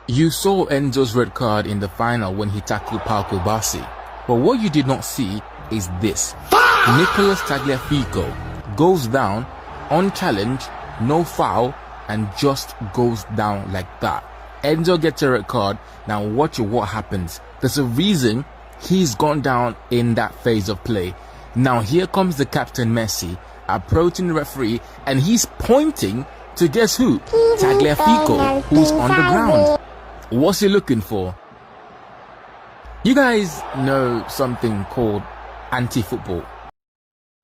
You saw Enzo's red card in the final when he tackled Pau Bassi, but what you did not see is this. Nicolas Tagliafico goes down, unchallenged, no foul, and just goes down like that. Enzo gets a red card. Now watch what happens. There's a reason he's gone down in that phase of play. Now here comes the captain Messi approaching the referee, and he's pointing to guess who? Tagliafico, who's on the ground. What's he looking for? You guys know something called anti-football.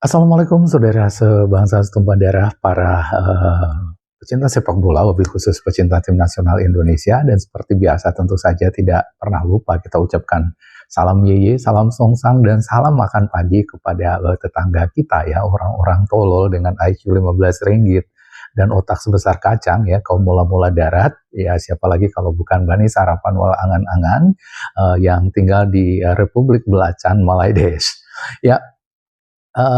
Assalamualaikum saudara sebangsa setumpah darah para pecinta sepak bola, wabil khusus pecinta tim nasional Indonesia. Dan seperti biasa tentu saja tidak pernah lupa kita ucapkan salam yeye, salam songsang, dan salam makan pagi kepada tetangga kita ya, orang-orang tolol dengan IQ 15 ringgit dan otak sebesar kacang ya, kaum mula-mula darat ya, siapa lagi kalau bukan Bani Sarapan wal Angan-Angan yang tinggal di Republik Belacan Malaides ya.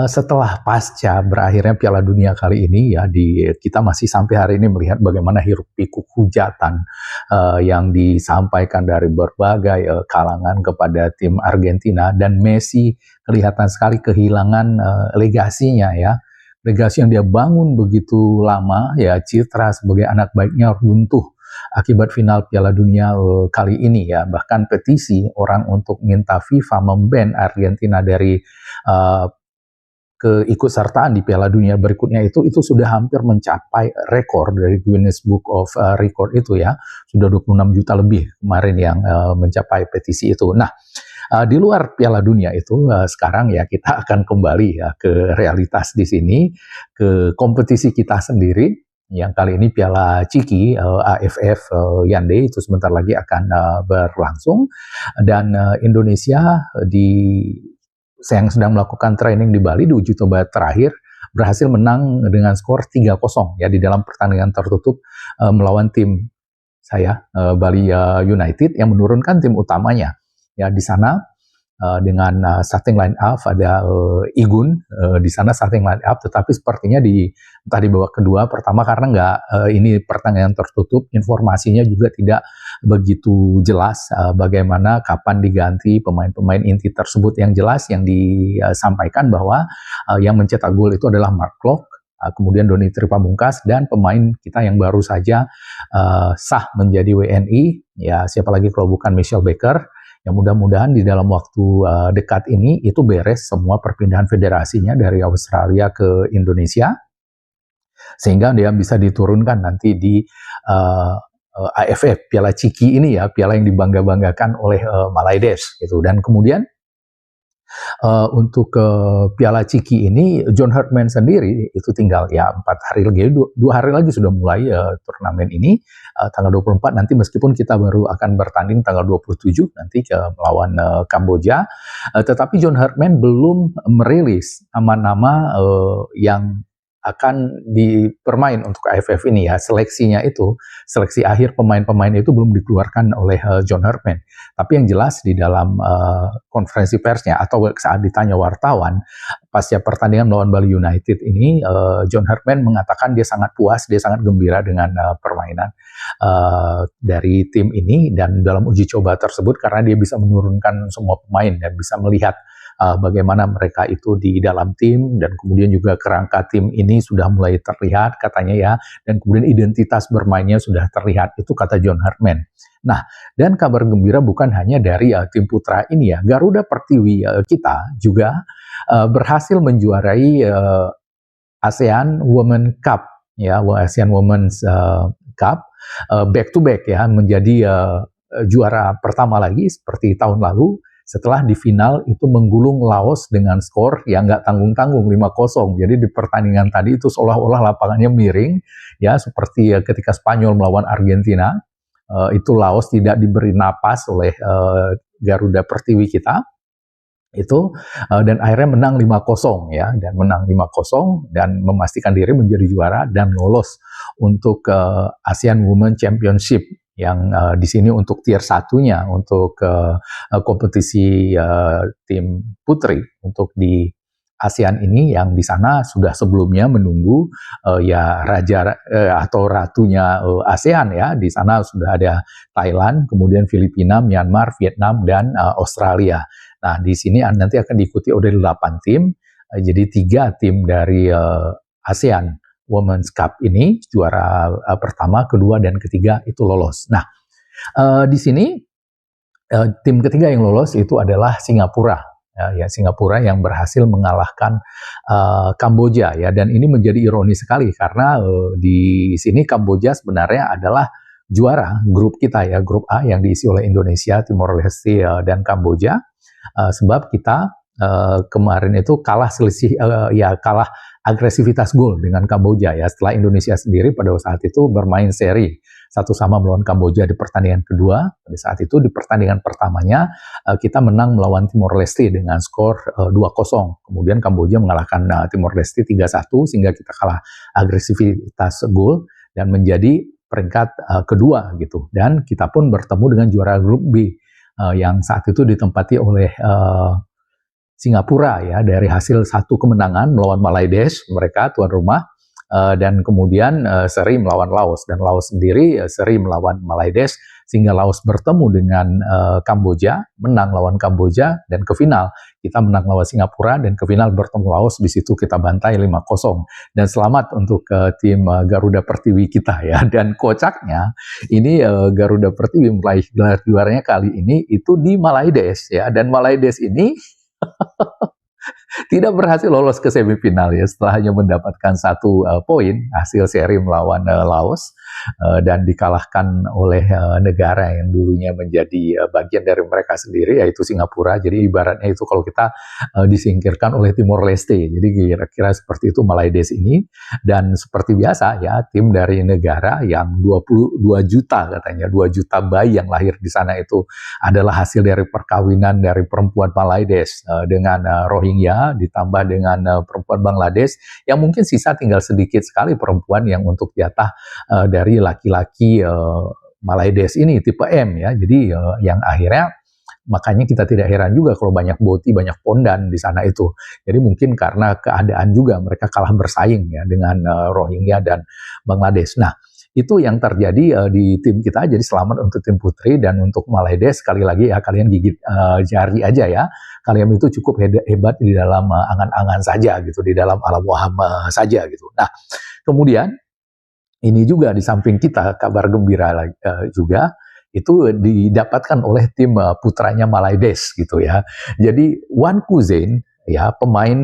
Setelah pasca berakhirnya Piala Dunia kali ini ya, kita masih sampai hari ini melihat bagaimana hiruk pikuk hujatan yang disampaikan dari berbagai kalangan kepada tim Argentina, dan Messi kelihatan sekali kehilangan legasinya ya. Legasi yang dia bangun begitu lama ya, citra sebagai anak baiknya runtuh akibat final Piala Dunia kali ini ya. Bahkan petisi orang untuk minta FIFA memban Argentina dari keikutsertaan di Piala Dunia berikutnya itu sudah hampir mencapai rekor dari Guinness Book of Record itu ya. Sudah 26 juta lebih kemarin yang mencapai petisi itu. Nah, di luar Piala Dunia itu sekarang ya kita akan kembali ya ke realitas di sini, ke kompetisi kita sendiri yang kali ini Piala Ciki AFF Yande itu sebentar lagi akan berlangsung, dan Indonesia yang sedang melakukan training di Bali di uji coba terakhir berhasil menang dengan skor 3-0 ya di dalam pertandingan tertutup melawan tim saya Bali United yang menurunkan tim utamanya. Ya, di sana dengan starting line up ada Igun di sana starting line up, tetapi sepertinya entah di babak kedua, pertama karena ini pertandingan tertutup, informasinya juga tidak begitu jelas bagaimana kapan diganti pemain-pemain inti tersebut. Yang jelas yang disampaikan bahwa yang mencetak gol itu adalah Mark Klok, kemudian Doni Tripamungkas, dan pemain kita yang baru saja sah menjadi WNI ya, siapa lagi kalau bukan Michelle Baker. Yang mudah-mudahan di dalam waktu dekat ini itu beres semua perpindahan federasinya dari Australia ke Indonesia, sehingga dia bisa diturunkan nanti di AFF Piala Ciki ini ya, piala yang dibangga-banggakan oleh Malaides gitu. Dan kemudian untuk Piala Ciki ini John Herdman sendiri itu tinggal ya 4 hari lagi, 2 hari lagi sudah mulai turnamen ini tanggal 24 nanti, meskipun kita baru akan bertanding tanggal 27 nanti melawan Kamboja, tetapi John Herdman belum merilis nama-nama yang akan dipermain untuk AFF ini ya. Seleksi akhir pemain-pemain itu belum dikeluarkan oleh John Herdman. Tapi yang jelas di dalam konferensi persnya atau saat ditanya wartawan pasca pertandingan melawan Bali United ini, John Herdman mengatakan dia sangat puas, dia sangat gembira dengan permainan dari tim ini dan dalam uji coba tersebut, karena dia bisa menurunkan semua pemain dan bisa melihat bagaimana mereka itu di dalam tim, dan kemudian juga kerangka tim ini sudah mulai terlihat katanya ya, dan kemudian identitas bermainnya sudah terlihat, itu kata John Herdman. Nah, dan kabar gembira bukan hanya dari tim putra ini ya, Garuda Pertiwi kita juga berhasil menjuarai ASEAN Women Cup ya, ASEAN Women's Cup back to back ya, menjadi juara pertama lagi seperti tahun lalu, setelah di final itu menggulung Laos dengan skor yang nggak tanggung-tanggung 5-0. Jadi di pertandingan tadi itu seolah-olah lapangannya miring ya, seperti ketika Spanyol melawan Argentina, itu Laos tidak diberi napas oleh Garuda Pertiwi kita itu, dan akhirnya menang 5-0 ya, dan menang 5-0 dan memastikan diri menjadi juara dan lolos untuk ASEAN Women Championship yang di sini untuk tier 1-nya untuk kompetisi tim putri untuk di ASEAN ini yang di sana sudah sebelumnya menunggu ya raja atau ratunya ASEAN ya. Di sana sudah ada Thailand, kemudian Filipina, Myanmar, Vietnam, dan Australia. Nah, di sini nanti akan diikuti oleh 8 tim. Jadi 3 tim dari ASEAN Women's Cup ini, juara pertama, kedua, dan ketiga itu lolos. Nah, di sini tim ketiga yang lolos itu adalah Singapura. Ya, Singapura yang berhasil mengalahkan Kamboja ya, dan ini menjadi ironis sekali karena di sini Kamboja sebenarnya adalah juara grup kita ya, grup A yang diisi oleh Indonesia, Timor Leste dan Kamboja, sebab kita kemarin itu kalah selisih kalah agresivitas gol dengan Kamboja ya, setelah Indonesia sendiri pada saat itu bermain seri 1-1 melawan Kamboja di pertandingan kedua. Pada saat itu di pertandingan pertamanya kita menang melawan Timor Leste dengan skor 2-0. Kemudian Kamboja mengalahkan Timor Leste 3-1 sehingga kita kalah agresivitas gol dan menjadi peringkat kedua gitu. Dan kita pun bertemu dengan juara grup B yang saat itu ditempati oleh Singapura ya, dari hasil 1 kemenangan melawan Malaysia, mereka tuan rumah. Dan kemudian seri melawan Laos, dan Laos sendiri seri melawan Malaysia, sehingga Laos bertemu dengan Kamboja, menang lawan Kamboja, dan ke final kita menang lawan Singapura, dan ke final bertemu Laos, di situ kita bantai 5-0. Dan selamat untuk tim Garuda Pertiwi kita ya. Dan kocaknya ini Garuda Pertiwi meraih gelar juaranya kali ini itu di Malaysia ya, dan Malaysia ini tidak berhasil lolos ke semifinal ya, setelah hanya mendapatkan 1 poin hasil seri melawan Laos dan dikalahkan oleh negara yang dulunya menjadi bagian dari mereka sendiri, yaitu Singapura. Jadi ibaratnya itu kalau kita disingkirkan oleh Timor Leste, jadi kira-kira seperti itu Malaysia ini. Dan seperti biasa ya, tim dari negara yang 22 juta katanya, 2 juta bayi yang lahir di sana itu adalah hasil dari perkawinan dari perempuan Malaysia dengan Rohingya, ditambah dengan perempuan Bangladesh, yang mungkin sisa tinggal sedikit sekali perempuan yang untuk jatah dari laki-laki Malaysia ini tipe M ya. Jadi yang akhirnya makanya kita tidak heran juga kalau banyak boti, banyak pondan di sana itu. Jadi mungkin karena keadaan juga mereka kalah bersaing ya dengan Rohingya dan Bangladesh. Nah, itu yang terjadi di tim kita. Jadi selamat untuk tim putri, dan untuk Malaysia sekali lagi ya, kalian gigit jari aja ya. Kalian itu cukup hebat di dalam angan-angan saja gitu, di dalam alam waham saja gitu. Nah, kemudian ini juga di samping kita kabar gembira juga itu didapatkan oleh tim putranya Malaysia gitu ya. Jadi Wan Kuzain ya, pemain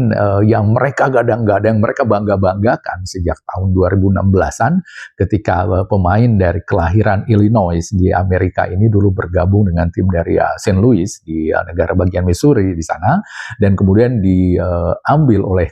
yang mereka gadang-gadang, mereka bangga-banggakan sejak tahun 2016-an ketika pemain dari kelahiran Illinois di Amerika ini dulu bergabung dengan tim dari St. Louis di negara bagian Missouri di sana, dan kemudian diambil oleh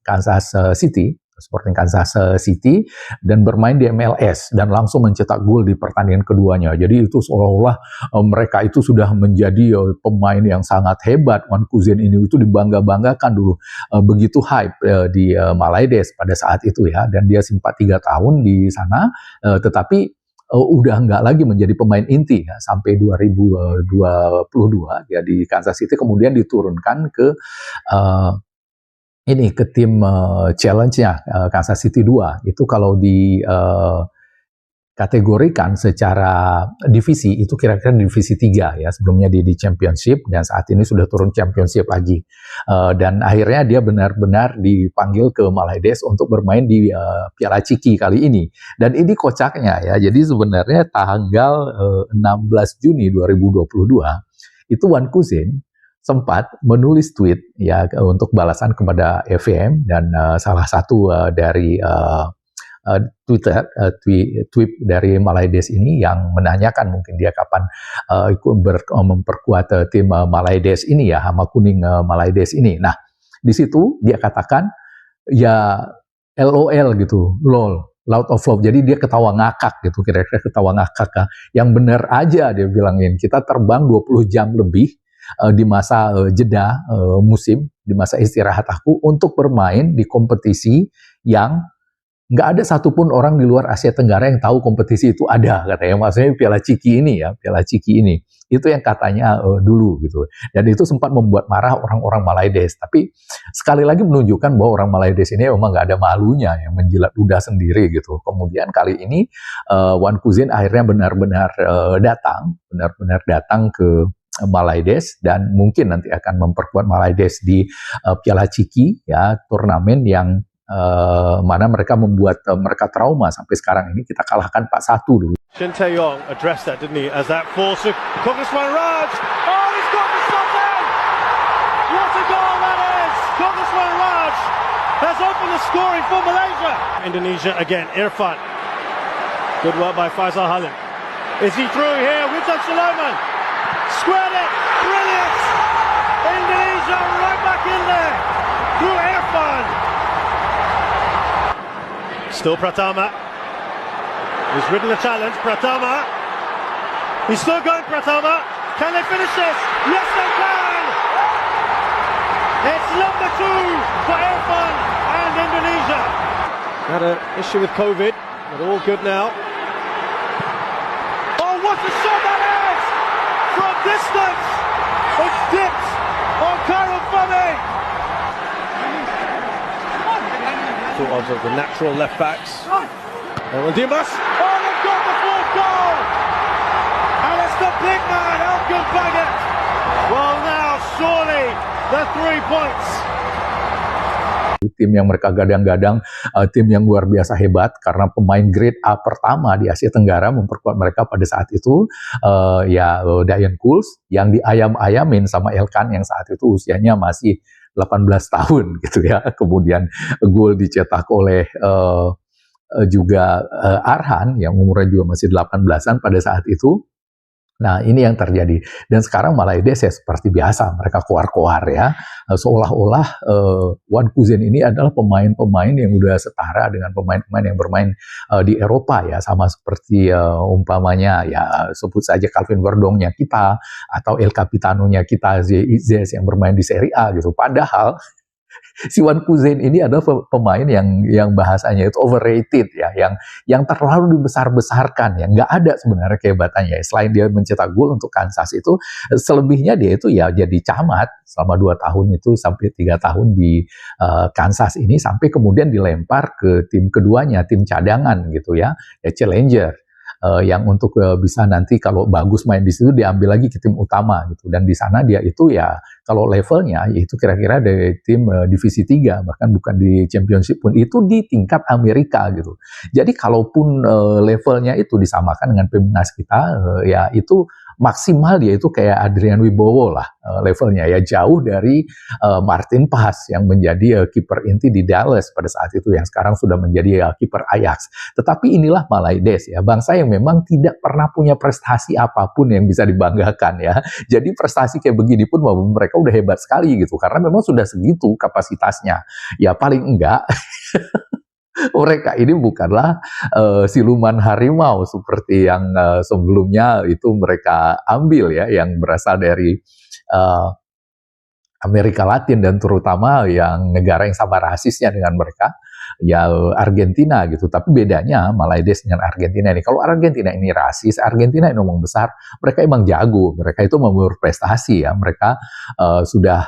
Kansas City, Sporting Kansas City, dan bermain di MLS dan langsung mencetak gol di pertandingan keduanya. Jadi itu seolah-olah mereka itu sudah menjadi pemain yang sangat hebat. Wan Kuzain ini itu dibangga-banggakan dulu, begitu hype di Malaysia pada saat itu ya, dan dia sempat 3 tahun di sana, tetapi udah nggak lagi menjadi pemain inti ya, sampai 2022 ya di Kansas City, kemudian diturunkan ke ke tim challenge-nya Kansas City 2. Itu kalau di kategorikan secara divisi itu kira-kira divisi 3 ya, sebelumnya di championship, dan saat ini sudah turun championship lagi. Dan akhirnya dia benar-benar dipanggil ke Malaysia untuk bermain di Piala Ciki kali ini. Dan ini kocaknya ya, jadi sebenarnya tanggal 16 Juni 2022 itu Wan Kuzain sempat menulis tweet ya untuk balasan kepada EVM, dan salah satu dari tweet dari Malaysia ini yang menanyakan mungkin dia kapan ikut memperkuat tim Malaysia ini ya, Hama Kuning Malaysia ini. Nah, di situ dia katakan ya LOL gitu, lol, Loud of Love. Jadi dia ketawa ngakak gitu, kira-kira ketawa ngakak. Yang benar aja dia bilangin, kita terbang 20 jam lebih di masa jeda musim, di masa istirahat aku untuk bermain di kompetisi yang nggak ada satupun orang di luar Asia Tenggara yang tahu kompetisi itu ada, katanya. Maksudnya Piala Ciki ini ya, Piala Ciki ini. Itu yang katanya dulu gitu. Dan itu sempat membuat marah orang-orang Malaides. Tapi sekali lagi menunjukkan bahwa orang Malaides ini memang nggak ada malunya yang menjilat ludah sendiri gitu. Kemudian kali ini Wan Kuzin akhirnya benar-benar datang ke Malaides dan mungkin nanti akan memperkuat Malaides di Piala Ciki ya, turnamen yang mana mereka membuat mereka trauma sampai sekarang ini. Kita kalahkan 4-1 dulu. Shin Tae-yong addressed that, didn't he, as that falls to Koguswan Raj. Oh, he's got the shot in! What a goal that is! Koguswan Raj has opened the scoring for Malaysia. Indonesia again, Irfan. Good work by Faisal Halim. Is he through here? Witan Sulaiman. Squared it! Brilliant! Indonesia right back in there through Irfan. Still Pratama. He's ridden the challenge. Pratama. He's still going, Pratama. Can they finish this? Yes, they can! It's number 2 for Irfan and Indonesia. Had an issue with COVID, but all good now. Oh, what a shot that is! From distance! It's dipped on Karel Fame. Thought of the natural left backs. And Dimas. Oh, they've got the 4th goal! And it's the big man, Elkan Baggett. Well, now, surely, the 3 points. Tim yang mereka gadang-gadang, tim yang luar biasa hebat karena pemain grade A pertama di Asia Tenggara memperkuat mereka pada saat itu Dayan Kuls yang diayam-ayamin sama Elkan yang saat itu usianya masih 18 tahun gitu ya. Kemudian gol dicetak oleh juga Arhan yang umurnya juga masih 18-an pada saat itu. Nah, ini yang terjadi. Dan sekarang Malaides ya seperti biasa, mereka koar-koar ya. Seolah-olah Wan Kuzin ini adalah pemain-pemain yang udah setara dengan pemain-pemain yang bermain di Eropa ya. Sama seperti umpamanya ya sebut saja Calvin Verdongnya kita, atau El Capitano-nya kita, Zez yang bermain di Serie A gitu. Padahal si Wan Kuzin ini adalah pemain yang bahasanya itu overrated ya, yang terlalu dibesar-besarkan ya, nggak ada sebenarnya kehebatannya. Selain dia mencetak gol untuk Kansas itu, selebihnya dia itu ya jadi camat selama 2 tahun itu sampai 3 tahun di Kansas ini, sampai kemudian dilempar ke tim keduanya, tim cadangan gitu ya Challenger. Yang untuk bisa nanti kalau bagus main di situ diambil lagi ke tim utama gitu, dan di sana dia itu ya kalau levelnya yaitu kira-kira dari tim divisi 3, bahkan bukan di championship pun, itu di tingkat Amerika gitu. Jadi kalaupun levelnya itu disamakan dengan timnas kita ya itu maksimal dia itu kayak Adrian Wibowo lah levelnya ya, jauh dari Martin Pas yang menjadi kiper inti di Dallas pada saat itu, yang sekarang sudah menjadi kiper Ajax. Tetapi inilah Malaides ya, bangsa yang memang tidak pernah punya prestasi apapun yang bisa dibanggakan ya. Jadi prestasi kayak begini pun mereka udah hebat sekali gitu, karena memang sudah segitu kapasitasnya. Ya paling enggak mereka ini bukanlah siluman harimau seperti yang sebelumnya itu mereka ambil ya, yang berasal dari Amerika Latin dan terutama yang negara yang sama rasisnya dengan mereka, ya Argentina gitu. Tapi bedanya Malaides dengan Argentina ini, kalau Argentina ini rasis, Argentina ini ngomong besar, mereka emang jago, mereka itu mau berprestasi ya, mereka sudah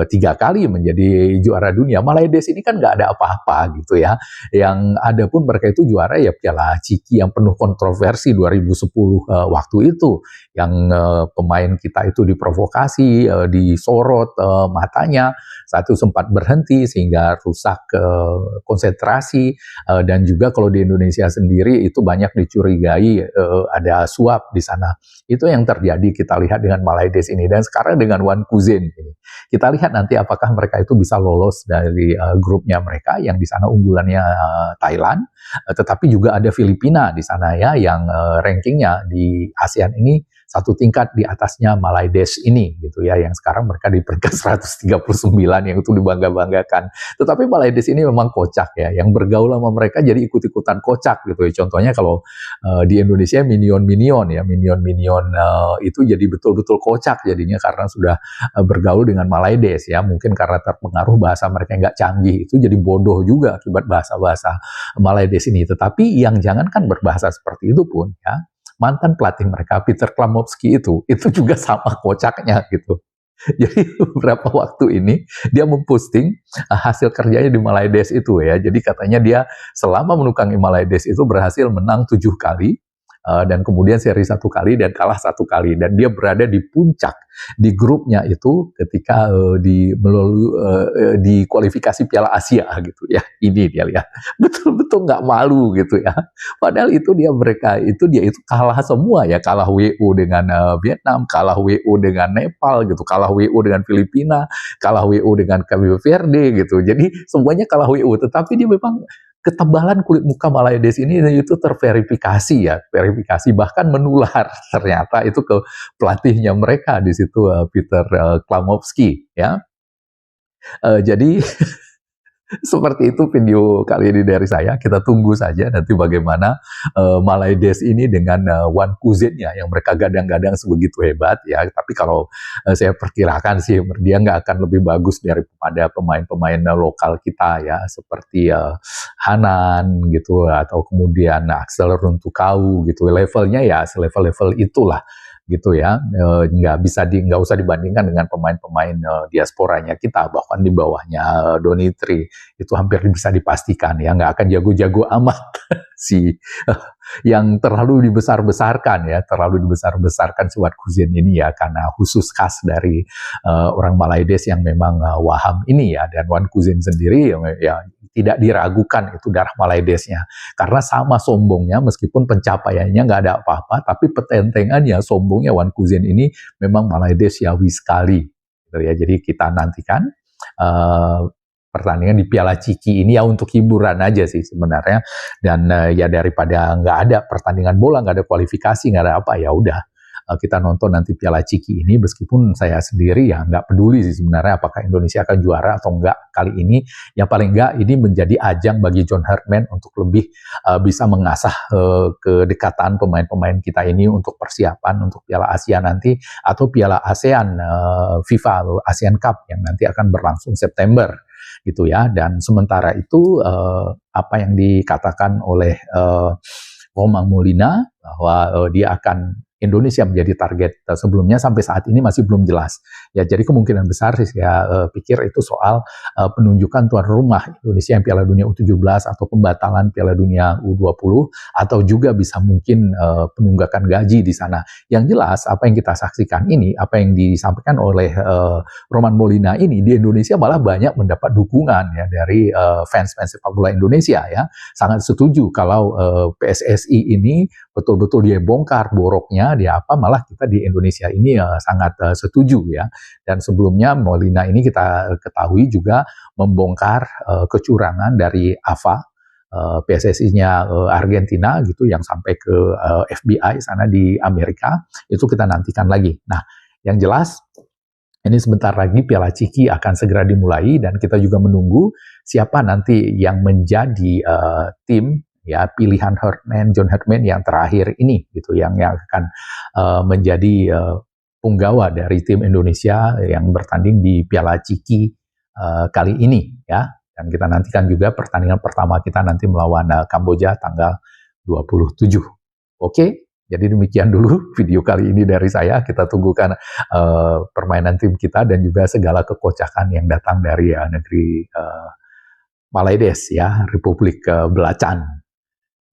3 kali menjadi juara dunia. Malaides ini kan nggak ada apa-apa gitu ya, yang ada pun mereka itu juara ya Piala Ciki yang penuh kontroversi 2010 waktu itu, yang pemain kita itu diprovokasi, disorot matanya, saat itu sempat berhenti sehingga rusak konsentrasi, dan juga kalau di Indonesia sendiri itu banyak dicurigai ada suap di sana. Itu yang terjadi kita lihat dengan Malaides ini, dan sekarang dengan Wan Kuzin ini. Kita lihat nanti apakah mereka itu bisa lolos dari grupnya mereka yang di sana unggulannya Thailand, tetapi juga ada Filipina di sana ya yang rankingnya di ASEAN ini 1 tingkat di atasnya Malaides ini gitu ya, yang sekarang mereka di peringkat 139 yang itu dibangga-banggakan. Tetapi Malaides ini memang kocak ya, yang bergaul sama mereka jadi ikut-ikutan kocak gitu ya. Contohnya kalau di Indonesia minion-minion ya, minion-minion itu jadi betul-betul kocak jadinya karena sudah bergaul dengan Malaides ya. Mungkin karena terpengaruh bahasa mereka nggak canggih, itu jadi bodoh juga akibat bahasa-bahasa Malaides ini. Tetapi yang jangankan berbahasa seperti itu pun ya, mantan pelatih mereka Peter Klamowski itu juga sama kocaknya gitu. Jadi beberapa waktu ini dia memposting hasil kerjanya di Malaides itu ya. Jadi katanya dia selama menukangi Malaides itu berhasil menang 7 kali. Dan kemudian seri 1 kali dan kalah 1 kali, dan dia berada di puncak di grupnya itu ketika di kualifikasi Piala Asia gitu ya. Ini dia lihat betul-betul nggak malu gitu ya, padahal itu dia kalah semua ya, kalah WO dengan Vietnam, kalah WO dengan Nepal gitu, kalah WO dengan Filipina, kalah WO dengan Cabo Verde gitu, jadi semuanya kalah WO, tetapi dia memang ketebalan kulit muka Malaides ini itu terverifikasi ya, verifikasi bahkan menular ternyata itu ke pelatihnya mereka di situ, Peter Klamowski ya. Jadi seperti itu video kali ini dari saya. Kita tunggu saja nanti bagaimana Malaides ini dengan Wan Kuzen-nya yang mereka gadang-gadang sebegitu hebat ya. Tapi kalau saya perkirakan sih dia nggak akan lebih bagus daripada pemain-pemain lokal kita ya, seperti Hanan gitu, atau kemudian Axel Runtukau gitu. Levelnya ya selevel-level itulah gitu ya, nggak usah dibandingkan dengan pemain-pemain diasporanya kita, bahkan di bawahnya Donitri itu hampir bisa dipastikan ya nggak akan jago-jago amat si yang terlalu dibesar-besarkan si Wan Kuzen ini ya, karena khusus khas dari orang Malaides yang memang waham ini ya. Dan Wan Kuzen sendiri ya tidak diragukan itu darah Malaidesnya, karena sama sombongnya meskipun pencapaiannya nggak ada apa-apa, tapi petentengannya sombongnya Wan Kuzen ini memang Malaidesiawi sekali gitu ya. Jadi kita nantikan pertandingan di Piala Ciki ini ya untuk hiburan aja sih sebenarnya, dan ya daripada nggak ada pertandingan bola, nggak ada kualifikasi, nggak ada apa, ya udah kita nonton nanti Piala Ciki ini. Meskipun saya sendiri ya nggak peduli sih sebenarnya apakah Indonesia akan juara atau enggak kali ini, ya paling enggak ini menjadi ajang bagi John Herdman untuk lebih bisa mengasah kedekatan pemain-pemain kita ini untuk persiapan untuk Piala Asia nanti, atau Piala ASEAN FIFA ASEAN Cup yang nanti akan berlangsung September gitu ya. Dan sementara itu apa yang dikatakan oleh Romain Molina bahwa dia akan Indonesia menjadi target sebelumnya, sampai saat ini masih belum jelas. Ya, jadi kemungkinan besar sih saya pikir itu soal penunjukan tuan rumah Indonesia yang Piala Dunia U17 atau pembatalan Piala Dunia U20, atau juga bisa mungkin penunggakan gaji di sana. Yang jelas apa yang kita saksikan ini, apa yang disampaikan oleh Romain Molina ini, di Indonesia malah banyak mendapat dukungan ya dari fans-fans sepak bola Indonesia ya. Sangat setuju kalau PSSI ini betul-betul dia bongkar boroknya, dia apa, malah kita di Indonesia ini sangat setuju ya. Dan sebelumnya Molina ini kita ketahui juga membongkar kecurangan dari AFA, PSSI-nya Argentina gitu, yang sampai ke FBI sana di Amerika. Itu kita nantikan lagi. Nah, yang jelas ini sebentar lagi Piala Ciki akan segera dimulai, dan kita juga menunggu siapa nanti yang menjadi tim ya pilihan John Herdman yang terakhir ini gitu, yang akan menjadi punggawa dari tim Indonesia yang bertanding di Piala Ciki kali ini ya. Dan kita nantikan juga pertandingan pertama kita nanti melawan Kamboja tanggal 27. Oke, jadi demikian dulu video kali ini dari saya. Kita tunggukan permainan tim kita dan juga segala kekocakan yang datang dari negeri Malaides ya, Republik Belacan.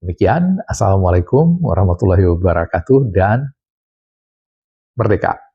Demikian, Assalamualaikum warahmatullahi wabarakatuh, dan merdeka.